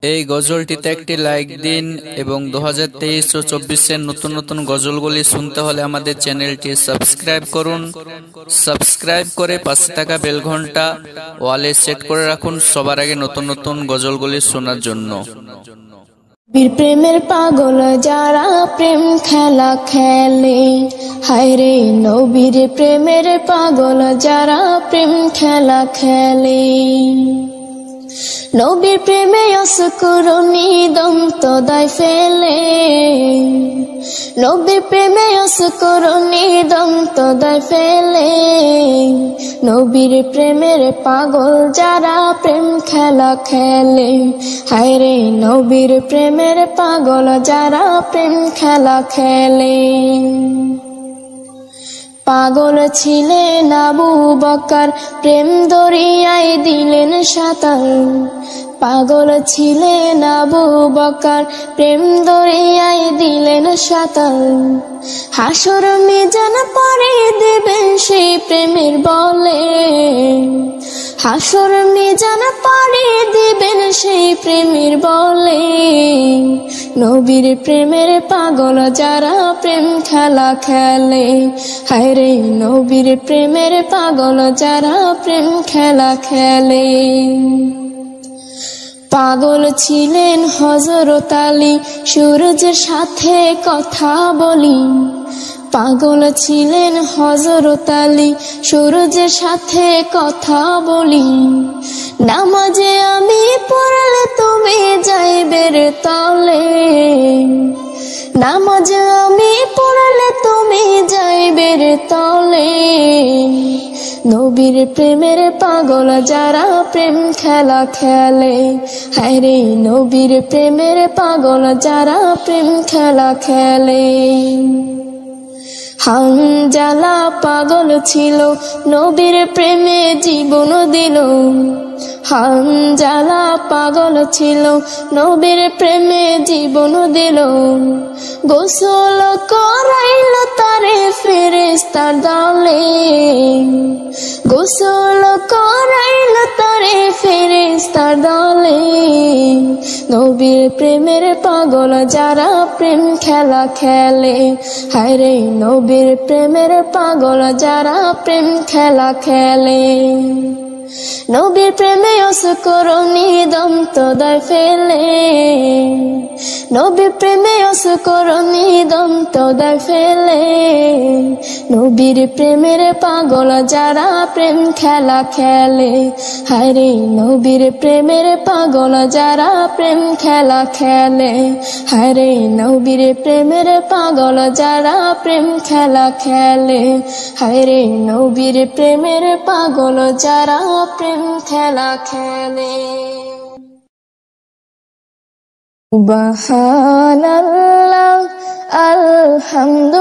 এই গজলটিতে একটি লাইক দিন এবং 2023 ও 24 এর নতুন নতুন গজলগুলি শুনতে হলে আমাদের চ্যানেলটি সাবস্ক্রাইব করুন। সাবস্ক্রাইব করে পাশে থাকা বেল ঘন্টা ওয়ালে সেট করে রাখুন সবার আগে নতুন নতুন গজলগুলি শোনার জন্য। বীর প্রেমের পাগল যারা প্রেম খেলা খেলে, হায় রে নবীর প্রেমের পাগল যারা প্রেম খেলা খেলে। নবীর প্রেমে অসকরণী দন্ত দায় ফেলে, নবীর প্রেমে অসকরণী দন্ত দায় ফেলে। নবীর প্রেমের পাগল যারা প্রেম খেলা খেলে, হায় রে নবীর প্রেমের পাগল যারা প্রেম খেলা খেলে। পাগল ছিলেন আবু বকর, প্রেম দরিয়ায় দিলেন সাঁতার। পাগল ছিলেন আবু বকর, প্রেম দরিয়ায় দিলেন সাঁতার। হাসর মিজান পরে দেবেন সেই প্রেমের বলে, হাসর মিজান পরে দিবেন সেই প্রেমের বলে। নবীর প্রেমের পাগল যারা প্রেম খেলা খেলে, হায় রে নবীর প্রেমের পাগল যারা প্রেম খেলা খেলে। পাগল ছিলেন হযরত আলী, সূরজের সাথে কথা বলি। পাগল ছিলেন হযরত আলী, সূরজের সাথে কথা বলি। নামাজে আমি পড়লে তুমি যাইবে রে তলে, নামাজে আমি পড়লে তুমি যাইবে রে তলে। নবীর প্রেমের পাগল যারা প্রেম খেলা খেলে, হায় রে নবীর প্রেমের পাগল যারা প্রেম খেলা খেলে। হানজালা পাগল ছিল, নবীর প্রেমে জীবন দিল। হানজালা পাগল ছিল, নবীর প্রেমে জীবন দিল। গোসল করাইল তারে ফেরেশতার দলে, গোসল করাইল তারে ফেরেশতার দলে। নবীর প্রেমের পাগল যারা প্রেম খেলা খেলে, হায় রে নবীর প্রেমের পাগল যারা প্রেম খেলা খেলে। নবীর প্রেমে অসকরণী দন্ত দায় ফেলে, নবীর প্রেমে অসকরণী দন্ত দায় ফেলে। নবীর প্রেমের পাগল যারা প্রেম খেলা খেলে, হায় রে নবীর প্রেমের পাগল যারা প্রেম খেলা খেলে। হায় রে নবীর প্রেমের পাগল যারা প্রেম খেলা খেলে, হায় রে নবীর প্রেমের পাগল যারা প্রেম খেলা খেলে। সুবহানাল্লাহ, আলহামদুলিল্লাহ।